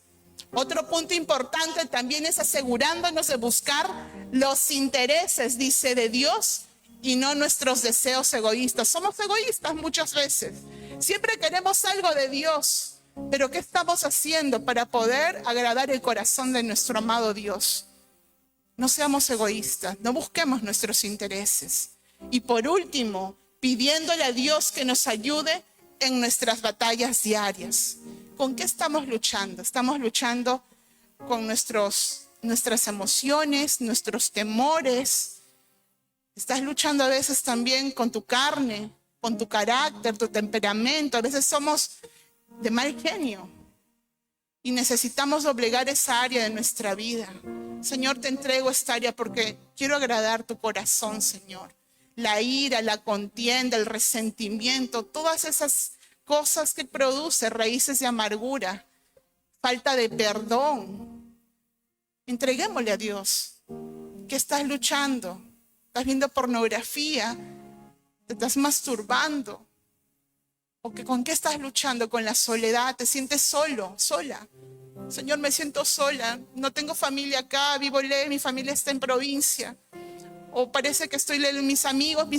Otro punto importante también es asegurándonos de buscar los intereses, dice, de Dios y no nuestros deseos egoístas. Somos egoístas muchas veces. Siempre queremos algo de Dios, pero ¿qué estamos haciendo para poder agradar el corazón de nuestro amado Dios? No seamos egoístas, no busquemos nuestros intereses. Y por último, pidiéndole a Dios que nos ayude en nuestras batallas diarias. ¿Con qué estamos luchando? Estamos luchando con nuestras emociones, nuestros temores. Estás luchando a veces también con tu carne, con tu carácter, tu temperamento. A veces somos de mal genio y necesitamos doblegar esa área de nuestra vida. Señor, te entrego esta área porque quiero agradar tu corazón, Señor. La ira, la contienda, el resentimiento, todas esas cosas que produce raíces de amargura, falta de perdón. Entreguémosle a Dios. ¿Qué estás luchando? ¿Estás viendo pornografía? te estás masturbando. ¿O con qué estás luchando? Con la soledad, te sientes solo, sola. Señor, me siento sola, no tengo familia acá, vivo lejos, mi familia está en provincia. O parece que estoy lejos, mis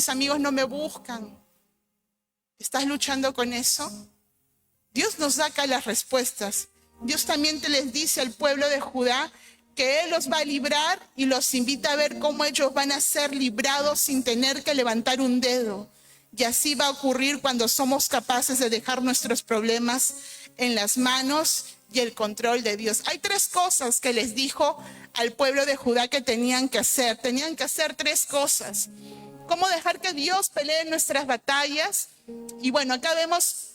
amigos no me buscan. ¿Estás luchando con eso? Dios nos da acá las respuestas. Dios también te les dice al pueblo de Judá que Él los va a librar y los invita a ver cómo ellos van a ser librados sin tener que levantar un dedo. Y así va a ocurrir cuando somos capaces de dejar nuestros problemas en las manos y el control de Dios. Hay 3 cosas que les dijo al pueblo de Judá que tenían que hacer. Tenían que hacer 3 cosas. ¿Cómo dejar que Dios pelee nuestras batallas? Y bueno, acá vemos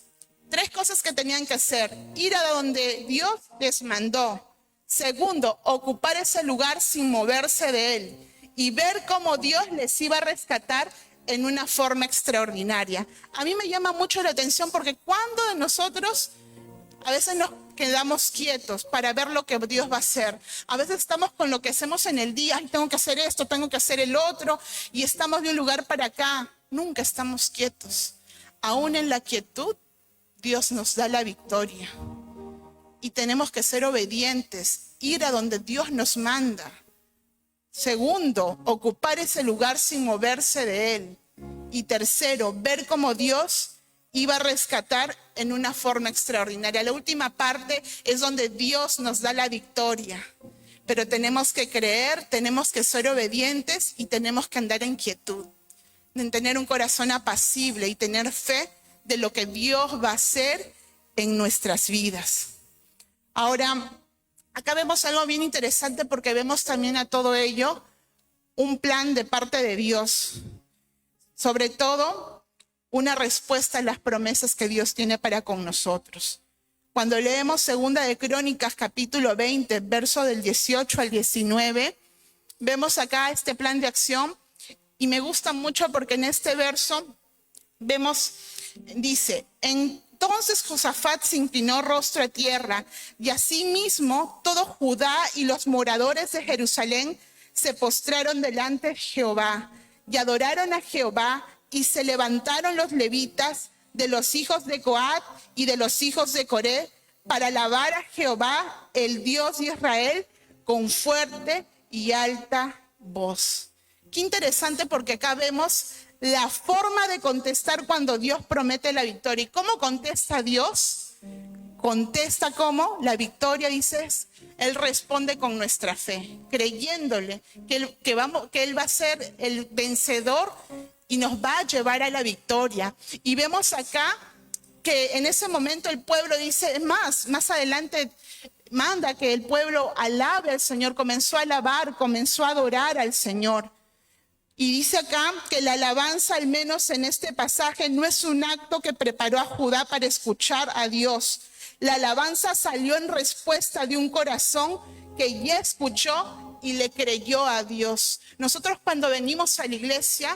3 cosas que tenían que hacer. Ir a donde Dios les mandó. Segundo, ocupar ese lugar sin moverse de él. Y ver cómo Dios les iba a rescatar en una forma extraordinaria. A mí me llama mucho la atención porque cuando de nosotros a veces nos quedamos quietos para ver lo que Dios va a hacer. A veces estamos con lo que hacemos en el día. Tengo que hacer esto, tengo que hacer el otro. Y estamos de un lugar para acá. Nunca estamos quietos. Aún en la quietud, Dios nos da la victoria. Y tenemos que ser obedientes. Ir a donde Dios nos manda. Segundo, ocupar ese lugar sin moverse de él. Y tercero, ver cómo Dios iba a rescatar en una forma extraordinaria. La última parte es donde Dios nos da la victoria. Pero tenemos que creer, tenemos que ser obedientes y tenemos que andar en quietud. En tener un corazón apacible y tener fe de lo que Dios va a hacer en nuestras vidas. Ahora, acá vemos algo bien interesante porque vemos también a todo ello un plan de parte de Dios. Sobre todo, una respuesta a las promesas que Dios tiene para con nosotros. Cuando leemos 2 de Crónicas, capítulo 20, verso del 18 al 19, vemos acá este plan de acción y me gusta mucho porque en este verso vemos, dice, entonces Josafat se inclinó rostro a tierra y asimismo todo Judá y los moradores de Jerusalén se postraron delante de Jehová y adoraron a Jehová y se levantaron los levitas de los hijos de Coat y de los hijos de Coré para alabar a Jehová, el Dios de Israel, con fuerte y alta voz. Qué interesante porque acá vemos la forma de contestar cuando Dios promete la victoria. ¿Y cómo contesta Dios? Contesta como la victoria, dices, Él responde con nuestra fe, creyéndole que Él va a ser el vencedor y nos va a llevar a la victoria. Y vemos acá que en ese momento el pueblo dice, más adelante manda que el pueblo alabe al Señor, comenzó a alabar, comenzó a adorar al Señor. Y dice acá que la alabanza, al menos en este pasaje, no es un acto que preparó a Judá para escuchar a Dios. La alabanza salió en respuesta de un corazón que ya escuchó y le creyó a Dios. Nosotros cuando venimos a la iglesia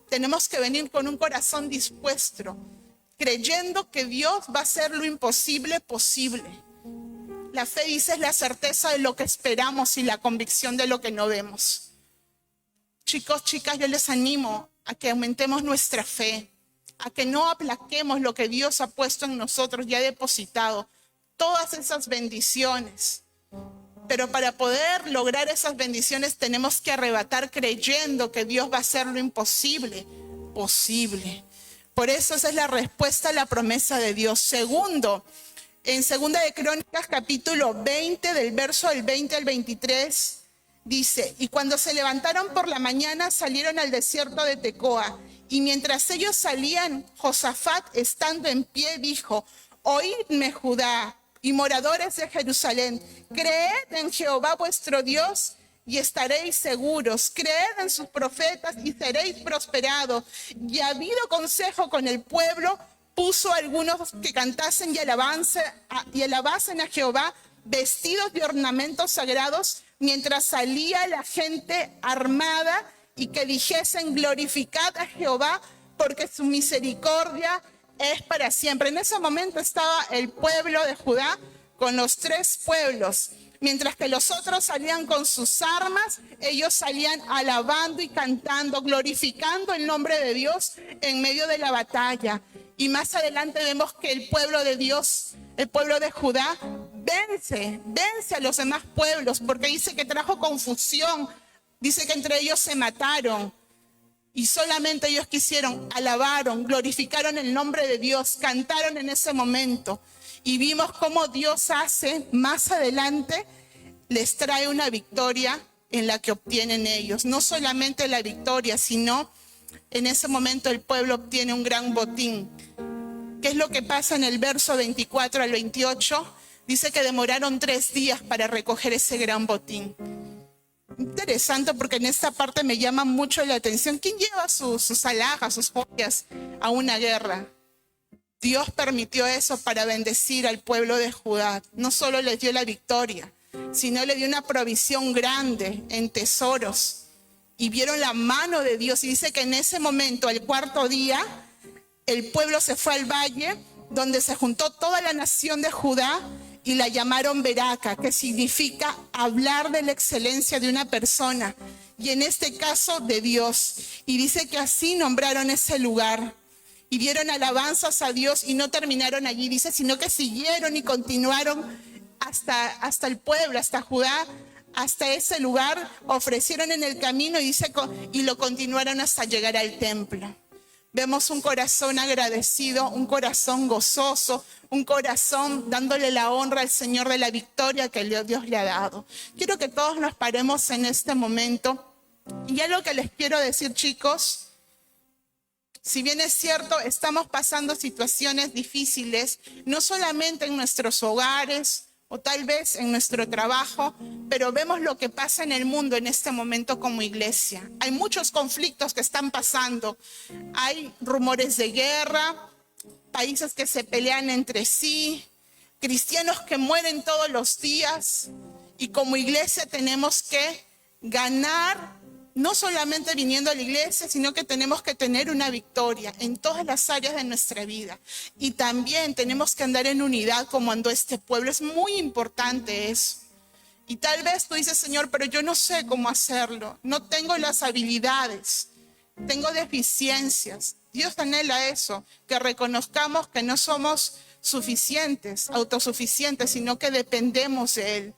tenemos que venir con un corazón dispuesto, creyendo que Dios va a hacer lo imposible posible. La fe, dice, es la certeza de lo que esperamos y la convicción de lo que no vemos. Chicos, chicas, yo les animo a que aumentemos nuestra fe, a que no aplaquemos lo que Dios ha puesto en nosotros y ha depositado, todas esas bendiciones. Pero para poder lograr esas bendiciones tenemos que arrebatar creyendo que Dios va a hacer lo imposible posible. Por eso esa es la respuesta a la promesa de Dios. Segundo, en 2 de Crónicas, capítulo 20, del verso del 20 al 23, dice, y cuando se levantaron por la mañana salieron al desierto de Tecoa, y mientras ellos salían, Josafat, estando en pie, dijo, oídme Judá y moradores de Jerusalén, creed en Jehová vuestro Dios y estaréis seguros, creed en sus profetas y seréis prosperados. Y habido consejo con el pueblo, puso a algunos que cantasen y alabasen a Jehová, vestidos de ornamentos sagrados, mientras salía la gente armada, y que dijesen, glorificad a Jehová, porque su misericordia es para siempre. En ese momento estaba el pueblo de Judá con los 3 pueblos, Mientras que los otros salían con sus armas, ellos salían alabando y cantando, glorificando el nombre de Dios en medio de la batalla. Y más adelante vemos que el pueblo de Dios, el pueblo de Judá, vence a los demás pueblos, porque dice que trajo confusión, dice que entre ellos se mataron. Y solamente ellos alabaron, glorificaron el nombre de Dios, cantaron en ese momento. Y vimos cómo Dios hace más adelante, les trae una victoria en la que obtienen ellos. No solamente la victoria, sino en ese momento el pueblo obtiene un gran botín. ¿Qué es lo que pasa en el verso 24 al 28? Dice que demoraron 3 días para recoger ese gran botín. Interesante, porque en esta parte me llama mucho la atención. ¿Quién lleva sus alhajas, sus joyas a una guerra? Dios permitió eso para bendecir al pueblo de Judá. No solo les dio la victoria, sino le dio una provisión grande en tesoros. Y vieron la mano de Dios. Y dice que en ese momento, el 4.º día, el pueblo se fue al valle, donde se juntó toda la nación de Judá, y la llamaron Beraca, que significa hablar de la excelencia de una persona, y en este caso de Dios. Y dice que así nombraron ese lugar. Y dieron alabanzas a Dios y no terminaron allí, dice, sino que siguieron y continuaron hasta el pueblo, hasta Judá, hasta ese lugar, ofrecieron en el camino y dice, y lo continuaron hasta llegar al templo. Vemos un corazón agradecido, un corazón gozoso, un corazón dándole la honra al Señor de la victoria que Dios le ha dado. Quiero que todos nos paremos en este momento. Y ya lo que les quiero decir, chicos, si bien es cierto, estamos pasando situaciones difíciles, no solamente en nuestros hogares o tal vez en nuestro trabajo, pero vemos lo que pasa en el mundo en este momento como iglesia. Hay muchos conflictos que están pasando. Hay rumores de guerra, países que se pelean entre sí, cristianos que mueren todos los días. Y como iglesia tenemos que ganar, no solamente viniendo a la iglesia, sino que tenemos que tener una victoria en todas las áreas de nuestra vida. Y también tenemos que andar en unidad como andó este pueblo. Es muy importante eso. Y tal vez tú dices, Señor, pero yo no sé cómo hacerlo. No tengo las habilidades. Tengo deficiencias. Dios anhela eso, que reconozcamos que no somos suficientes, autosuficientes, sino que dependemos de Él.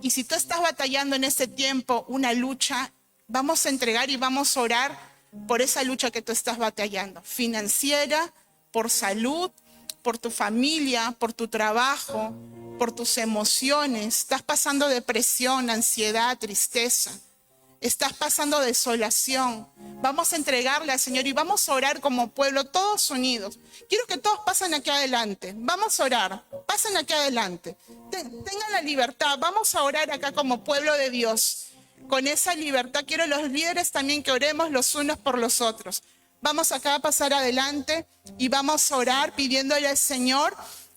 Y si tú estás batallando en este tiempo una lucha, vamos a entregar y vamos a orar por esa lucha que tú estás batallando, financiera, por salud, por tu familia, por tu trabajo, por tus emociones. Estás pasando depresión, ansiedad, tristeza. Estás pasando desolación. Vamos a entregarle al Señor y vamos a orar como pueblo, todos unidos. Quiero que todos pasen aquí adelante. Vamos a orar. Pasen aquí adelante. Tengan la libertad. Vamos a orar acá como pueblo de Dios. Con esa libertad quiero los líderes también que oremos los unos por los otros. Vamos acá a pasar adelante y vamos a orar pidiéndole al Señor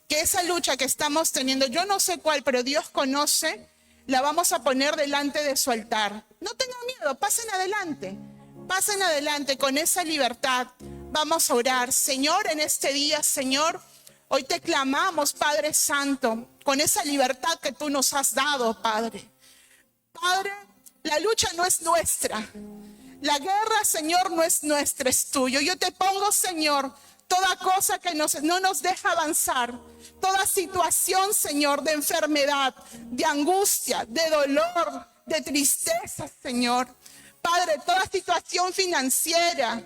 que esa lucha que estamos teniendo, yo no sé cuál, pero Dios conoce, la vamos a poner delante de su altar. No tengan miedo, pasen adelante con esa libertad. Vamos a orar. Señor, en este día, Señor, hoy te clamamos, Padre Santo, con esa libertad que tú nos has dado, Padre. Padre, la lucha no es nuestra. La guerra, Señor, no es nuestra, es tuyo. Yo te pongo, Señor, toda cosa que no nos deja avanzar, toda situación, Señor, de enfermedad, de angustia, de dolor, de tristeza, Señor. Padre, toda situación financiera,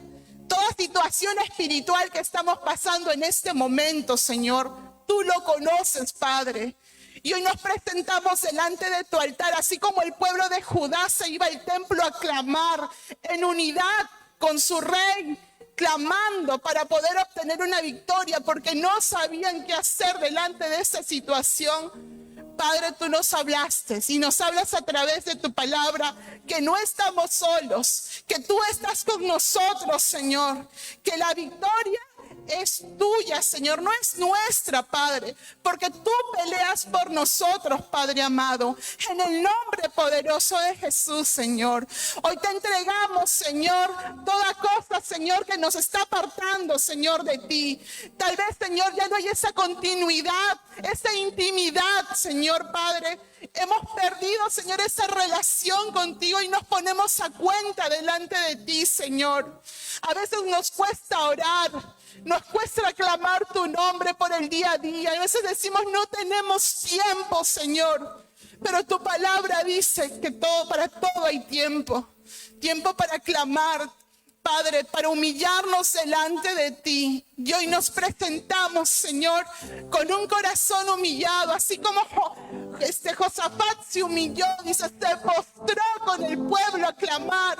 toda situación espiritual que estamos pasando en este momento, Señor, tú lo conoces, Padre. Y hoy nos presentamos delante de tu altar, así como el pueblo de Judá se iba al templo a clamar en unidad con su rey, clamando para poder obtener una victoria, porque no sabían qué hacer delante de esa situación. Padre, tú nos hablaste y nos hablas a través de tu palabra que no estamos solos, que tú estás con nosotros, Señor, que la victoria es tuya, Señor, no es nuestra, Padre, porque tú peleas por nosotros, Padre amado, en el nombre poderoso de Jesús, Señor. Hoy te entregamos, Señor, toda cosa, Señor, que nos está apartando, Señor, de ti. Tal vez, Señor, ya no hay esa continuidad, esa intimidad, Señor, Padre, Hemos perdido, Señor, esa relación contigo y nos ponemos a cuenta delante de ti, Señor. A veces nos cuesta orar, nos cuesta clamar tu nombre por el día a día. A veces decimos, no tenemos tiempo, Señor. Pero tu palabra dice que para todo hay tiempo. Tiempo para clamar, Padre, para humillarnos delante de ti. Y hoy nos presentamos, Señor, con un corazón humillado, así como Josafat se humilló, dice, se postró con el pueblo a clamar,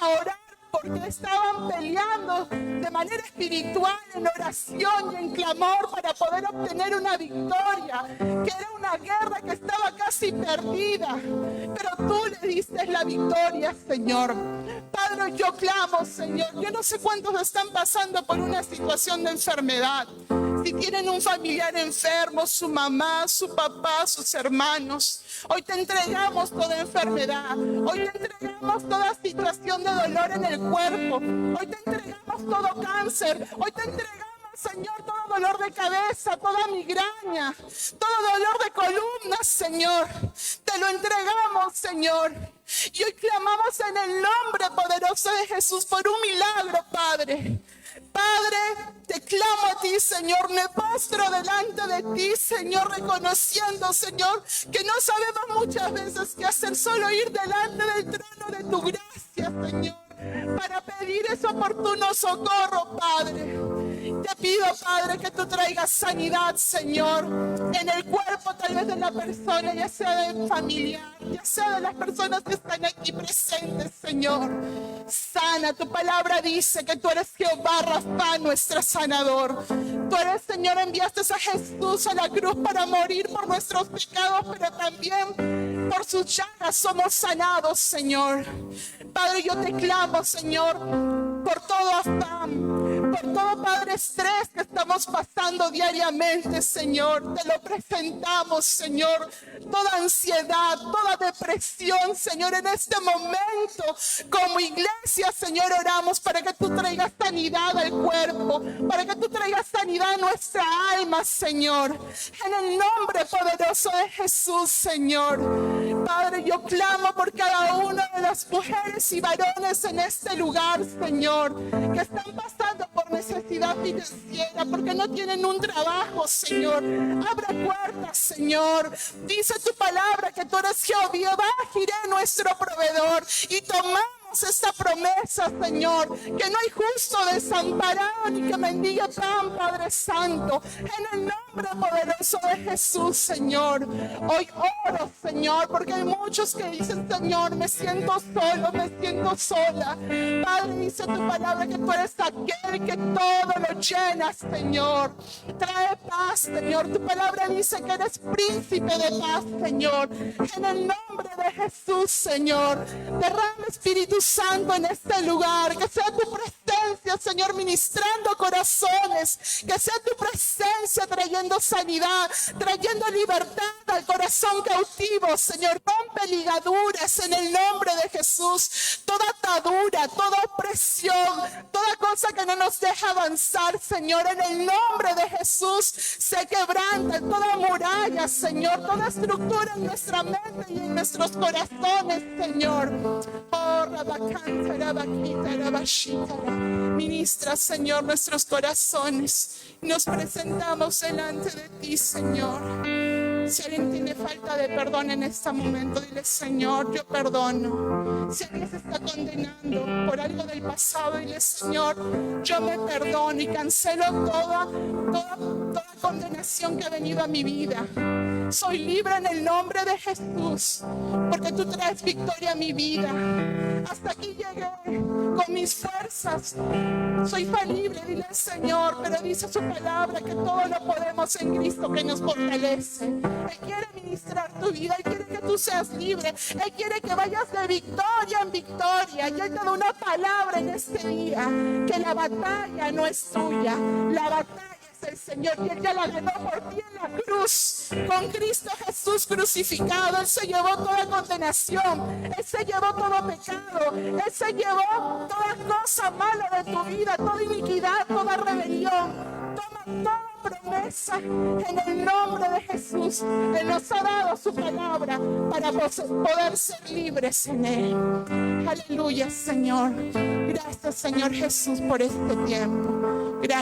a orar, porque estaban peleando de manera espiritual, en oración y en clamor para poder obtener una victoria, que era una guerra que estaba casi perdida, pero tú le diste la victoria, Señor. Padre, yo clamo, Señor, yo no sé cuántos están pasando por una situación de enfermedad. Si tienen un familiar enfermo, su mamá, su papá, sus hermanos, hoy te entregamos toda enfermedad. Hoy te entregamos toda situación de dolor en el cuerpo. Hoy te entregamos todo cáncer. Hoy te entregamos, Señor, todo dolor de cabeza, toda migraña, todo dolor de columnas, Señor. Te lo entregamos, Señor. Y hoy clamamos en el nombre poderoso de Jesús por un milagro, Padre. Padre, te clamo a ti, Señor, me postro delante de ti, Señor, reconociendo, Señor, que no sabemos muchas veces qué hacer, solo ir delante del trono de tu gracia, Señor, para pedir ese oportuno socorro, Padre. Te pido, Padre, que tú traigas sanidad, Señor, en el cuerpo tal vez de la persona, ya sea de familiar, ya sea de las personas que están aquí presentes, Señor. Sana, tu palabra dice que tú eres Jehová Rafa, nuestro sanador. Tú eres, Señor, enviaste a Jesús a la cruz para morir por nuestros pecados, pero también por sus llagas somos sanados, Señor. Padre, yo te clamo, Señor, por todo afán, por todo, Padre, estrés que estamos pasando diariamente, Señor. Te lo presentamos, Señor. Toda ansiedad, toda depresión, Señor, en este momento, como iglesia, Señor, oramos para que tú traigas sanidad al cuerpo, para que tú traigas sanidad a nuestra alma, Señor. En el nombre poderoso de Jesús, Señor. Padre, yo clamo por cada una de las mujeres y varones en este lugar, Señor, que están pasando por necesidad financiera, porque no tienen un trabajo, Señor. Abra puertas, Señor. Dice tu palabra que tú eres Jehová Jireh, nuestro proveedor, y tomamos esta promesa, Señor, que no hay justo desamparado ni que mendigue pan, Padre Santo. En el nombre poderoso de Jesús, Señor, hoy oro, Señor, porque hay muchos que dicen, Señor, me siento solo, me siento sola. Padre, dice tu palabra que tú eres aquel que todo lo llena, Señor. Trae paz, Señor. Tu palabra dice que eres príncipe de paz, Señor. En el nombre de Jesús, Señor, derrama, Espíritu Santo, en este lugar, que sea tu presencia, Señor, ministrando corazones, que sea tu presencia trayendo sanidad, trayendo libertad al corazón cautivo, Señor. Rompe ligaduras en el nombre de Jesús, toda atadura, toda opresión, toda cosa que no nos deja avanzar, Señor, en el nombre de Jesús se quebranta toda muralla, Señor, toda estructura en nuestra mente y en nuestros corazones, Señor. Oh, ministra, Señor, nuestros corazones. Nos presentamos delante de ti, Señor. Si alguien tiene falta de perdón en este momento, dile, Señor, yo perdono. Si alguien se está condenando por algo del pasado, dile, Señor, yo me perdono y cancelo toda condenación que ha venido a mi vida. Soy libre en el nombre de Jesús, porque tú traes victoria a mi vida. Hasta aquí llegué con mis fuerzas. Soy falible, dile al Señor, pero dice su palabra que todo lo podemos en Cristo que nos fortalece. Él quiere ministrar tu vida, Él quiere que tú seas libre, Él quiere que vayas de victoria en victoria. Y Él te da una palabra en este día, que la batalla no es tuya, la batalla el Señor, y Él ya la ganó por ti en la cruz, con Cristo Jesús crucificado. Él se llevó toda condenación, Él se llevó todo pecado, Él se llevó toda cosa mala de tu vida, toda iniquidad, toda rebelión. Toma todo promesa en el nombre de Jesús. Él nos ha dado su palabra para poder ser libres en Él. Aleluya, Señor. Gracias, Señor Jesús, por este tiempo. Gracias.